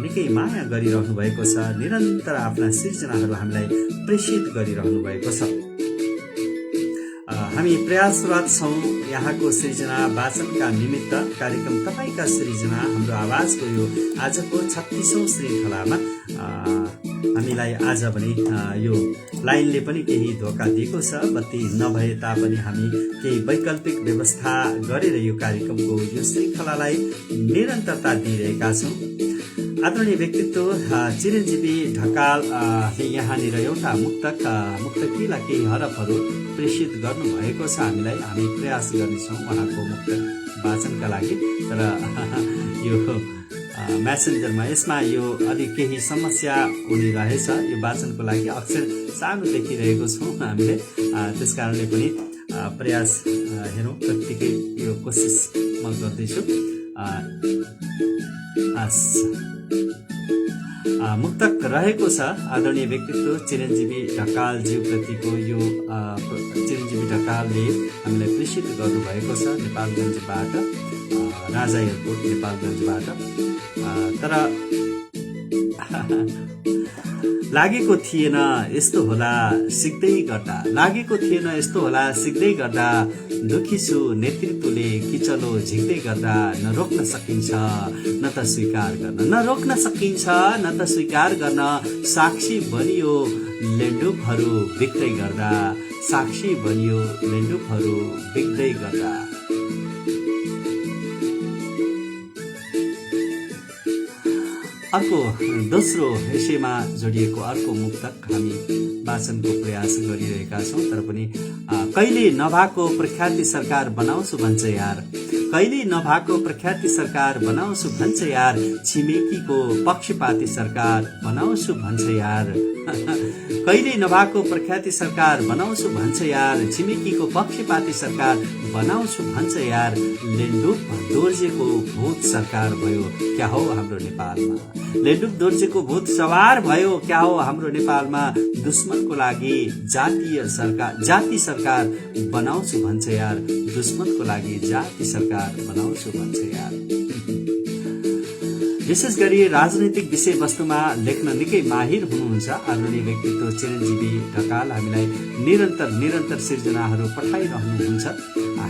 निकै माया गरिरहनु भएको छ निरन्तर आफ्ना सृजनाहरू हामीलाई प्रेषित गरिरहनु भएको छ हामी प्रयासरत छौँ यहाँको सृजना वाचनका निमित्त कार्यक्रम तपाईका सृजना हाम्रो आवाजको यो आजको 36औं श्रृङ्खलामा हामीलाई आज भने यो लाइनले पनि केही धोका दिएको छ बत्ती नभए तापनि हामी केही वैकल्पिक व्यवस्था गरेर यो कार्यक्रमको यो श्रृङ्खलालाई निरन्तरता दिइरहेका छौँ आदरणीय व्यक्तित्व चिरञ्जीवी ढकालले यहाँनिर एउटा मुक्तकीलाई केही हरफहरू प्रेषित गर्नुभएको छ हामी प्रयास गर्नेछौँ उहाँको मुक्त वाचनका लागि तर यो म्यासेन्जरमा यसमा यो अलिक केही समस्या हुने रहेछ यो वाचनको लागि अक्षर सानो देखिरहेको छौँ हामीले त्यसकारणले पनि प्रयास हेरौँ कतिकै यो कोसिस म गर्दैछु मुक्तक रहेको छ आदरणीय व्यक्तित्व चिरञ्जीवी ढकालज्यूप्रतिको। यो चिरञ्जीवी ढकालले हामीलाई प्रेषित गर्नुभएको छ नेपालगञ्जबाट, राजा एयरपोर्ट नेपालगञ्जबाट। तर लागेको थिएन यस्तो होला सिक्दै गर्दा, लागेको थिएन यस्तो होला सिक्दै गर्दा, दुखी छु नेतृत्वले किचलो झिक्दै गर्दा, न रोक्न सकिन्छ न त स्वीकार गर्न, न रोक्न सकिन्छ न त स्वीकार गर्न, साक्षी बनियो लेन्डुपहरू बिक्दै गर्दा, साक्षी बनियो लेन्डुपहरू बिक्दै गर्दा। अर्को दोस्रो यसैमा जोडिएको अर्को मुक्तक हामी वाचनको प्रयास गरिरहेका छौँ। तर पनि कहिले नभएको प्रख्याति सरकार बनाउँछु भन्छ यार, कहिले नभएको प्रख्याति सरकार बनाउँछु भन्छ यार, छिमेकीको पक्षपाती सरकार बनाउँछु भन्छ यार, कहिले नभएको प्रख्याति सरकार बनाउँछु भन्छ यार, छिमेकीको पक्षपाती सरकार बनाउँछु भन्छ यार, लेन्डुप दोर्जेको भूत सरकार भयो क्या हो हाम्रो नेपालमा, लेन्डुप दोर्जेको भूत सवार भयो क्या हो हाम्रो नेपालमा, दुश्मनको लागि जाति सरकार बनाउँछु भन्छ यार, दुश्मनको लागि जाति सरकार बनाउँछु भन्छ यार। विशेष गरी राजनैतिक विषयवस्तुमा लेख्न निकै माहिर हुनुहुन्छ आदरणीय व्यक्तित्व चिरञ्जीवी ढकाल। हामीलाई निरन्तर सिर्जनाहरू पठाइरहनुहुन्छ।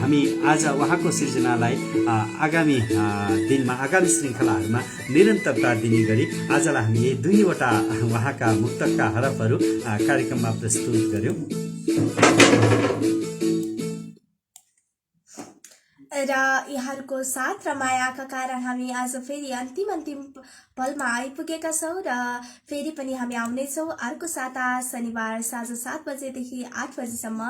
हामी आज उहाँको सिर्जनालाई आगामी दिनमा आगामी श्रृङ्खलाहरूमा निरन्तरता दिने गरी आजलाई हामी यी दुईवटा उहाँका मुक्तकका हरफहरू कार्यक्रममा प्रस्तुत गर्यौं। र यहाँहरूको साथ र मायाका कारण हामी आज फेरि अन्तिम पलमा आइपुगेका छौँ र फेरि पनि हामी आउनेछौँ अर्को साता शनिबार साँझ 7 बजेदेखि 8 बजेसम्म।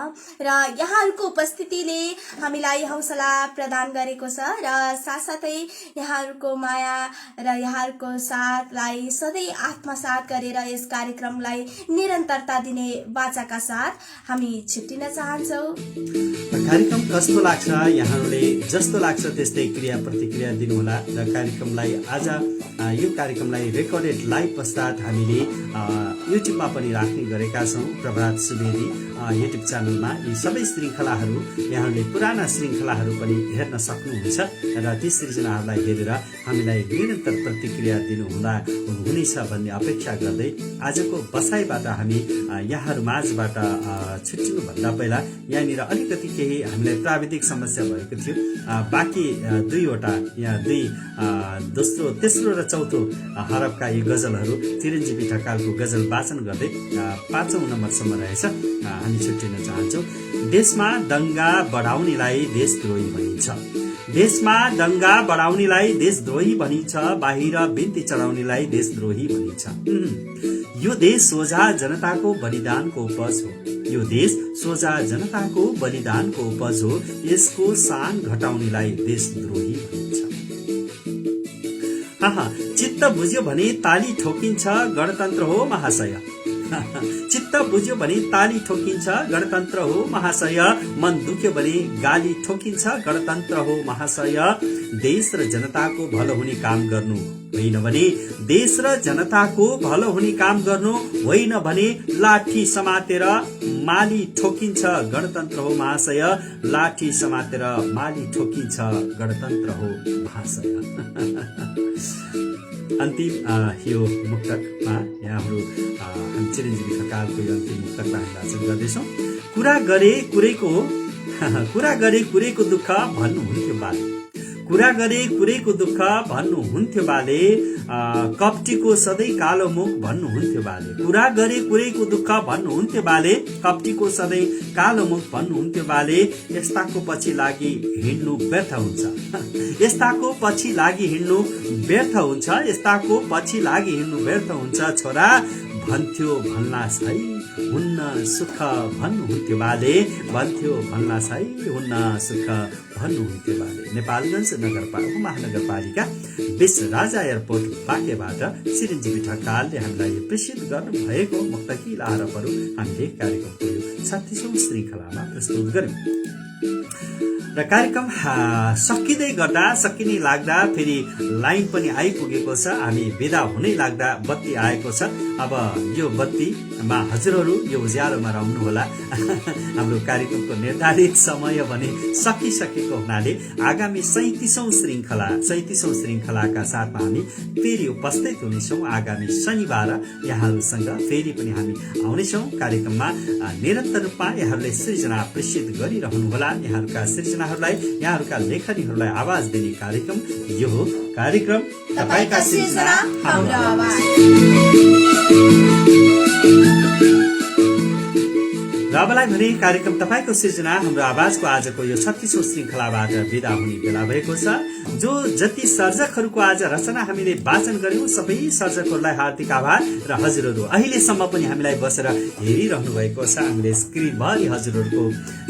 र यहाँहरूको उपस्थितिले हामीलाई हौसला प्रदान गरेको छ र साथसाथै यहाँहरूको माया र यहाँहरूको साथलाई सधैँ आत्मसात गरेर यस कार्यक्रमलाई निरन्तरता दिने बाचाका साथ हामी छुट्टिन चाहन्छौँ। कार्यक्रम कस्तो लाग्छ यहाँहरूले जस्तो लाग्छ त्यस्तै क्रिया प्रतिक्रिया दिनुहोला र कार्यक्रमलाई आज यो कार्यक्रमलाई रेकर्डेड लाइभ पश्चात हामीले युट्युबमा पनि राख्ने गरेका छौँ। प्रभात सुवेदी युट्युब च्यानलमा यी सबै श्रृङ्खलाहरू यहाँहरूले पुराना श्रृङ्खलाहरू पनि हेर्न सक्नुहुन्छ र ती सृजनाहरूलाई हेरेर हामीलाई निरन्तर प्रतिक्रिया हुनेछ भन्ने अपेक्षा गर्दै आजको बसाइबाट हामी यहाँहरू माझबाट छुट्टिनुभन्दा पहिला यहाँनिर अलिकति केही हामीलाई प्राविधिक समस्या भएको थियो। बाँकी दुईवटा यहाँ दोस्रो तेस्रो र चौथो हरफका यी गजलहरू चिरञ्जीवी ढकालको गजल वाचन गर्दै 5औं नम्बरसम्म रहेछ। हामी छुट्टिन चाहन्छौँ। देशमा दंगा बढाउनेलाई देशद्रोही भनिन्छ, देशमा दंगा बढाउनेलाई देशद्रोही भनिन्छ, बाहिर बिन्ती चढाउनेलाई देशद्रोही भनिन्छ। यो देश सोझा जनताको बलिदानको उपज हो, यो देश सोझा जनताको बलिदानको उपज हो, यसको शान घटाउनेलाई देशद्रोही भनिन्छ। चित्त बुझ्यो भने ताली ठोकिन्छ गणतन्त्र हो महाशय, चित्त बुझ्यो भने ताली ठोकिन्छ गणतन्त्र हो महाशय, मन दुख्यो भने गाली ठोकिन्छ गणतन्त्र हो महाशय, देश र जनताको भलो हुने काम गर्नु होइन भने, देश र जनताको भलो हुने काम गर्नु होइन भने लाठी समातेर माली ठोकिन्छ गणतन्त्र हो महाशय, लाठी समातेर माली ठोकिन्छ गणतन्त्र हो महाशय। अन्तिम यो मुक्तकमा यहाँहरू हामी चिरञ्जीवी ढकालको यो अन्तिम मुक्तकलाई हामी वाचन गर्दैछौँ। कुरा गरे कुरेको दुःख भन्नुहुन्थ्यो बाले, कुरा गरे कुरेको दुःख भन्नुहुन्थ्यो बाले, कप्टीको सधैँ कालो मुख भन्नुहुन्थ्यो बाले, कुरा गरे कुरेको दुःख भन्नुहुन्थ्यो बाले, कप्टीको सधैँ कालो मुख भन्नुहुन्थ्यो बाले, यस्ताको पछि लागि हिँड्नु व्यर्थ हुन्छ, यस्ताको पछि लागि हिँड्नु व्यर्थ हुन्छ, यस्ताको पछि लागि हिँड्नु व्यर्थ हुन्छ, छोरा भन्थ्यो भन्ला छै हुन्न सुख भन्नुहुन्थ्यो बाले, भन्थ्यो भन्ला छै हुन्न सुख भन्नुहुन्थ्यो बाले। नेपालगञ्ज महानगरपालिका 20 राजा एयरपोर्ट बाँकेबाट चिरञ्जीवी ढकालले हामीलाई प्रेषित गर्नुभएको मुक्तकी हरफहरू हामीले कार्यक्रमको 36औं श्रृङ्खलामा प्रस्तुत गर्यौं। र कार्यक्रम सकिँदै गर्दा सकिने लाग्दा फेरि लाइन पनि आइपुगेको छ। हामी बिदा हुनै लाग्दा बत्ती आएको छ। अब यो बत्तीमा हजुरहरू यो उज्यालोमा रहनुहोला। हाम्रो कार्यक्रमको निर्धारित समय भने सकिसकेको हुनाले आगामी 37औं श्रृङ्खलाका साथमा हामी फेरि उपस्थित हुनेछौँ। आगामी शनिबार यहाँहरूसँग फेरि पनि हामी आउनेछौँ। कार्यक्रममा निरन्तर रूपमा यहाँहरूले सृजना प्रेषित गरिरहनुहोला। यहाँहरूका सृजनाहरूलाई, यहाँहरूका लेखनीहरूलाई आवाज दिने कार्यक्रम यो हो। कार्यक्रम तपाईका सृजना हाम्रो आवाज। र अबलाई भने कार्यक्रम तपाईको सृजना हाम्रो आवाजको आजको यो 36औं श्रृङ्खलाबाट बिदा हुने बेला भएको छ। जो जति सर्जकहरूको आज रचना हामीले वाचन गर्यौं सबै सर्जकहरूलाई हार्दिक आभार। र हजुरहरू अहिलेसम्म पनि हामीलाई बसेर हेरिरहनु भएको छ। हामीले स्क्रिनभरि हजुरहरूको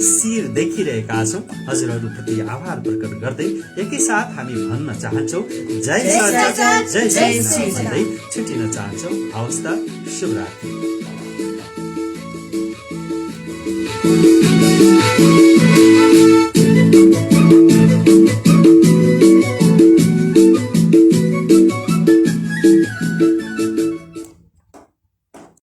शिर देखिरहेका छौं। हजुरहरूप्रति आभार प्रकट गर्दै एकैसाथ हामी भन्न चाहन्छौं जय सर्जक जय सृजना भन्दै छुटिन चाहन्छौं। हवस् त, शुभरात्रि।